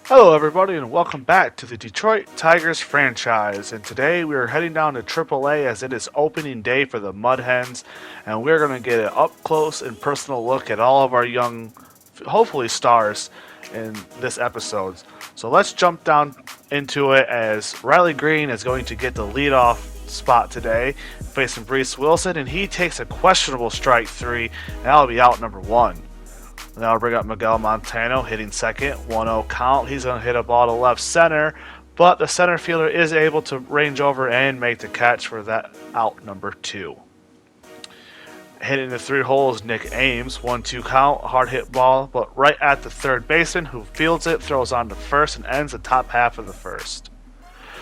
Hello, everybody, and welcome back to the Detroit Tigers franchise. And today we are heading down to AAA as it is opening day for the Mud Hens, and we're going to get an up close and personal look at all of our young, hopefully, stars in this episode. So let's jump down into it as Riley Green is going to get the leadoff spot today, facing Brees Wilson, and he takes a questionable strike three, and that'll be out number one. Now I'll bring up Miguel Montano hitting second, 1-0 count. He's going to hit a ball to left center, but the center fielder is able to range over and make the catch for that out number two. Hitting the three holes, Nick Ames, 1-2 count, hard hit ball, but right at the third baseman who fields it, throws on to first, and ends the top half of the first.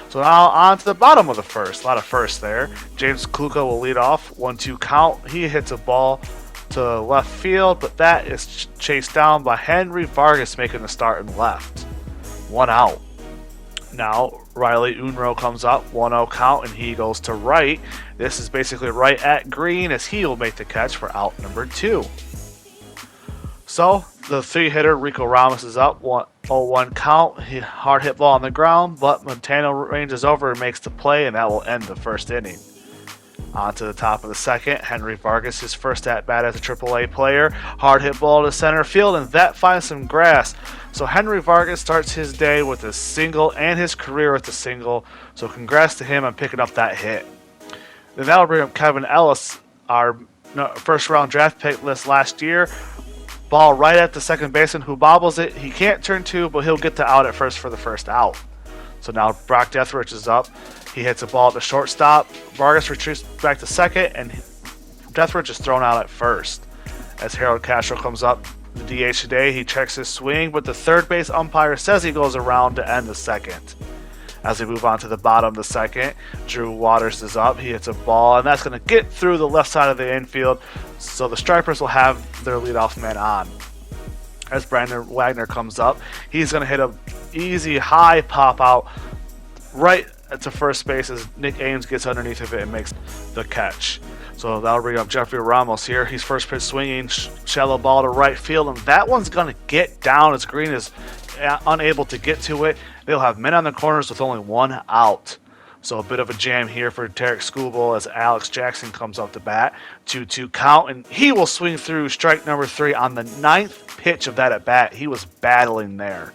So now on to the bottom of the first. A lot of firsts there. James Kluka will lead off, 1-2 count. He hits a ball to left field, but that is chased down by Henry Vargas making the start in left. One out. Now Riley Unruh comes up, 1-0 count, and he goes to right. This is basically right at Green as he will make the catch for out number two. So the three-hitter Rico Ramos is up, 0-1 count. Hard hit ball on the ground, but Montano ranges over and makes the play, and that will end the first inning. On to the top of the second, Henry Vargas, his first at-bat as a AAA player. Hard hit ball to center field, and that finds some grass. So Henry Vargas starts his day with a single and his career with a single. So congrats to him on picking up that hit. Then that'll bring up Kevin Ellis, our first-round draft pick list last year. Ball right at the second baseman who bobbles it. He can't turn two, but he'll get the out at first for the first out. So now Brock Deatherage is up. He hits a ball at the shortstop. Vargas retreats back to second, and Deatherage is thrown out at first. As Harold Castro comes up, the DH today, he checks his swing, but the third base umpire says he goes around to end the second. As we move on to the bottom of the second, Drew Waters is up. He hits a ball, and that's going to get through the left side of the infield, so the Stripers will have their leadoff man on. As Brandon Wagner comes up, he's going to hit an easy high pop out right to first base as Nick Ames gets underneath of it and makes the catch. So that'll bring up Jeffrey Ramos here. He's first pitch swinging, shallow ball to right field, and that one's going to get down as Green is unable to get to it. They'll have men on the corners with only one out. So a bit of a jam here for Tarek Skubal as Alex Jackson comes up to bat. 2-2 count, and he will swing through strike number three on the ninth pitch of that at bat. He was battling there.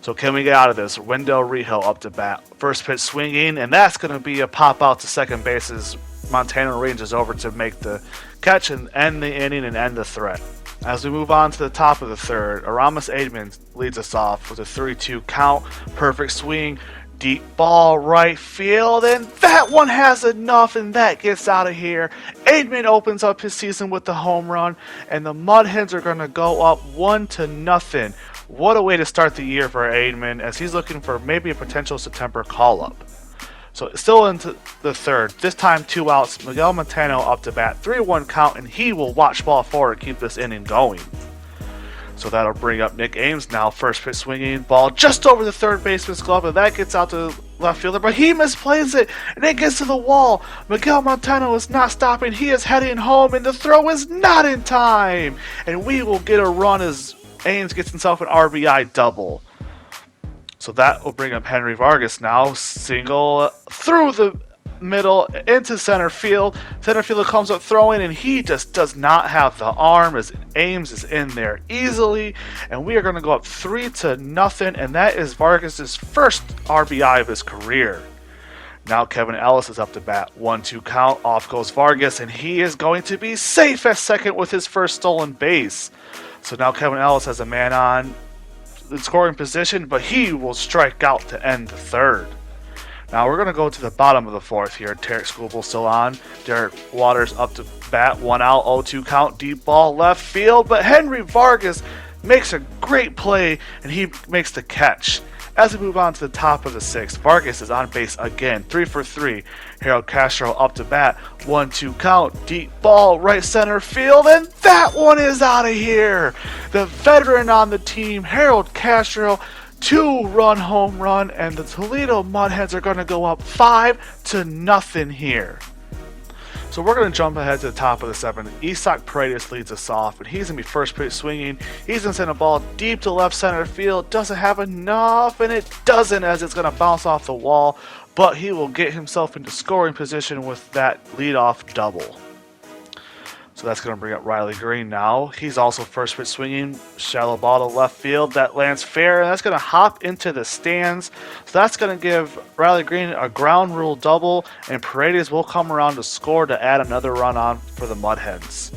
So can we get out of this? Wendell Rehill up to bat. First pitch swinging, and that's going to be a pop out to second base as Montano ranges over to make the catch and end the inning and end the threat. As we move on to the top of the third, Aramis Aidman leads us off with a 3-2 count. Perfect swing, deep ball right field, and that one has enough, and that gets out of here. Aidman opens up his season with the home run, and the Mud Hens are going to go up 1-0. What a way to start the year for Aidman as he's looking for maybe a potential September call-up. So still into the third, this time two outs, Miguel Montano up to bat, 3-1 count, and he will watch ball forward to keep this inning going. So that'll bring up Nick Ames now, first pitch swinging, ball just over the third baseman's glove, and that gets out to the left fielder, but he misplays it, and it gets to the wall. Miguel Montano is not stopping, he is heading home, and the throw is not in time, and we will get a run as Ames gets himself an RBI double. So that will bring up Henry Vargas now. Single through the middle into center field. Center fielder comes up throwing, and he just does not have the arm as Ames is in there easily. And we are going to go up 3-0, and that is Vargas' first RBI of his career. Now Kevin Ellis is up to bat. 1-2 count. Off goes Vargas, and he is going to be safe at second with his first stolen base. So now Kevin Ellis has a man on in scoring position, but he will strike out to end the third. Now we're going to go to the bottom of the fourth here. Tarek Skubal still on. Derek Waters up to bat. 1 out, 0-2 count. Deep ball left field, but Henry Vargas makes a great play, and he makes the catch. As we move on to the top of the sixth, Vargas is on base again, 3 for 3. Harold Castro up to bat, 1-2 count, deep ball, right center field, and that one is out of here. The veteran on the team, Harold Castro, 2-run home run, and the Toledo Mud Hens are going to go up 5-0 here. So we're going to jump ahead to the top of the 7th. Isak Paredes leads us off, and he's going to be first pitch swinging. He's going to send a ball deep to left center field. Doesn't have enough, and it doesn't, as it's going to bounce off the wall. But he will get himself into scoring position with that leadoff double. So that's going to bring up Riley Green now. He's also first pitch swinging, shallow ball to left field. That lands fair, and that's going to hop into the stands. So that's going to give Riley Green a ground rule double, and Paredes will come around to score to add another run on for the Mud Hens.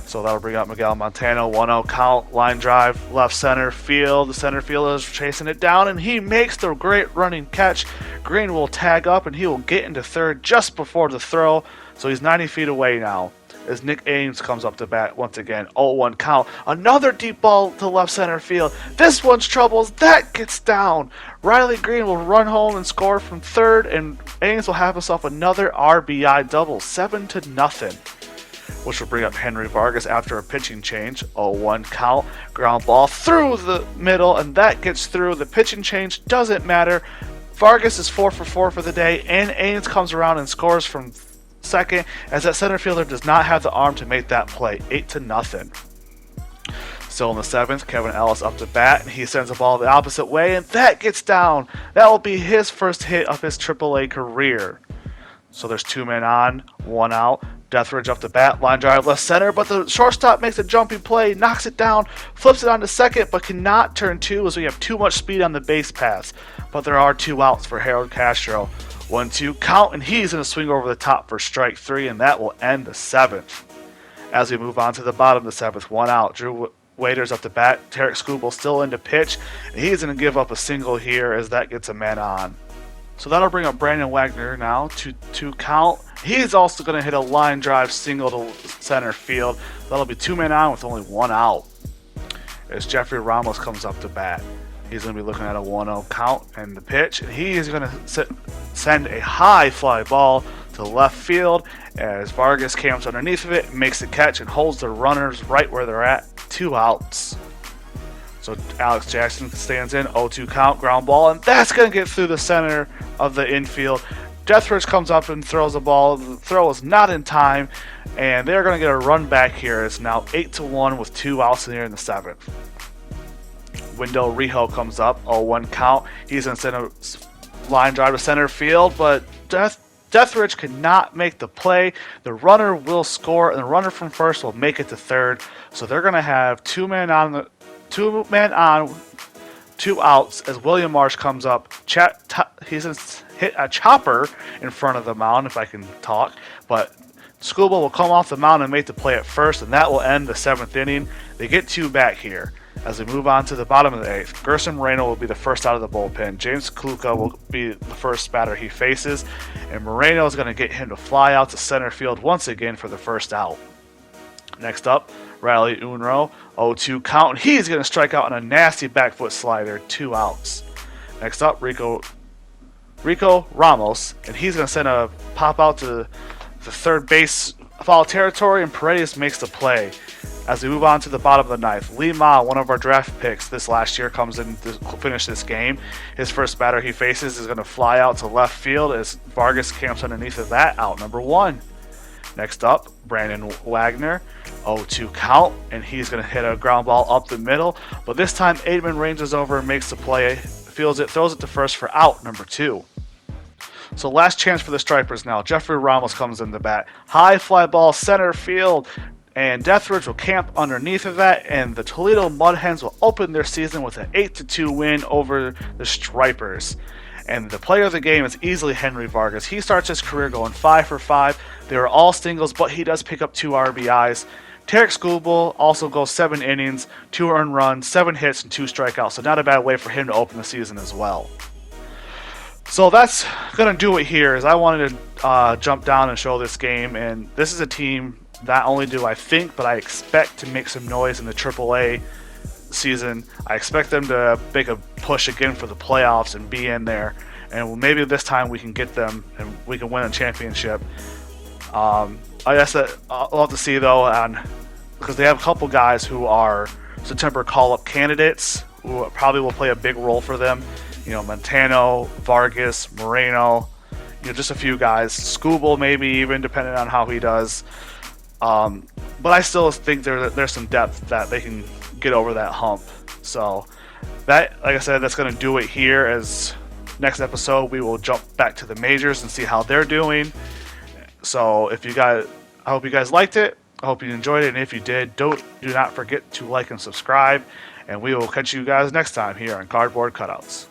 So that'll bring up Miguel Montano, 1-0 count, line drive, left center field. The center fielder is chasing it down, and he makes the great running catch. Green will tag up, and he will get into third just before the throw. So he's 90 feet away now, as Nick Ames comes up to bat once again. 0-1 count. Another deep ball to left center field. This one's troubles. That gets down. Riley Green will run home and score from third, and Ames will have himself another RBI double, 7-0. Which will bring up Henry Vargas after a pitching change. 0-1 count. Ground ball through the middle, and that gets through. The pitching change doesn't matter. Vargas is 4 for 4 for the day, and Ames comes around and scores from second, as that center fielder does not have the arm to make that play. 8-0. Still in the 7th, Kevin Ellis up to bat, and he sends the ball the opposite way, and that gets down. That will be his first hit of his AAA career. So there's 2 men on, 1 out. Deathridge up to bat, line drive left center, but the shortstop makes a jumping play, knocks it down, flips it onto second, but cannot turn 2 as we have too much speed on the base paths. But there are 2 outs for Harold Castro. 1-2 count, and he's going to swing over the top for strike 3, and that will end the 7th. As we move on to the bottom of the 7th, 1 out. Drew Waiters up to bat, Tarek Skubal still into pitch, and he's going to give up a single here as that gets a man on. So that'll bring up Brandon Wagner now to 2 count. He's also going to hit a line drive single to center field. That'll be 2 men on with only 1 out. As Jeffrey Ramos comes up to bat, he's going to be looking at a 1-0 count and the pitch, and he is going to send a high fly ball to left field as Vargas camps underneath of it, makes the catch, and holds the runners right where they're at. 2 outs. So Alex Jackson stands in, 0-2 count, ground ball, and that's going to get through the center of the infield. Deathridge comes up and throws the ball. The throw is not in time, and they're going to get a run back here. It's now 8-1 with 2 outs in here in the 7th. Wendell Rijo comes up, 0-1 count. He's going to send a line drive to center field, but Deathridge cannot make the play. The runner will score, and the runner from first will make it to third. So they're going to have 2 men on, 2 outs as William Marsh comes up. He's going to hit a chopper in front of the mound, if I can talk. But Skubal will come off the mound and make the play at first, and that will end the 7th inning. They get 2 back here. As we move on to the bottom of the 8th, Gerson Moreno will be the first out of the bullpen. James Kluka will be the first batter he faces, and Moreno is going to get him to fly out to center field once again for the first out. Next up, Riley Unruh, 0-2 count. He's going to strike out on a nasty back foot slider, 2 outs. Next up, Rico Ramos, and he's going to send a pop out to the third base foul territory, and Paredes makes the play. As we move on to the bottom of the 9th, Lee Ma, one of our draft picks this last year, comes in to finish this game. His first batter he faces is going to fly out to left field as Vargas camps underneath of that, out number 1. Next up, Brandon Wagner, 0-2 count, and he's going to hit a ground ball up the middle. But this time, Aidman ranges over and makes the play, fields it, throws it to first for out number 2. So last chance for the Stripers now. Jeffrey Ramos comes in the bat. High fly ball, center field, and Deathridge will camp underneath of that, and the Toledo Mud Hens will open their season with an 8-2 win over the Stripers. And the player of the game is easily Henry Vargas. He starts his career going 5 for 5. They were all singles, but he does pick up 2 RBIs. Tarek Skubal also goes 7 innings, 2 earned runs, 7 hits, and 2 strikeouts. So not a bad way for him to open the season as well. So that's going to do it here. As I wanted to jump down and show this game. And this is a team, not only do I think, but I expect to make some noise in the AAA season. I expect them to make a push again for the playoffs and be in there. And maybe this time we can get them and we can win a championship. I guess that I'll have to see though, because they have a couple guys who are September call-up candidates who probably will play a big role for them. You know, Montano, Vargas, Moreno, just a few guys. Scooble maybe even, depending on how he does. But I still think there's some depth that they can get over that hump. So that, like I said, that's going to do it here. As next episode, we will jump back to the majors and see how they're doing. So I hope you guys liked it. I hope you enjoyed it. And if you did, do not forget to like and subscribe. And we will catch you guys next time here on Cardboard Cutouts.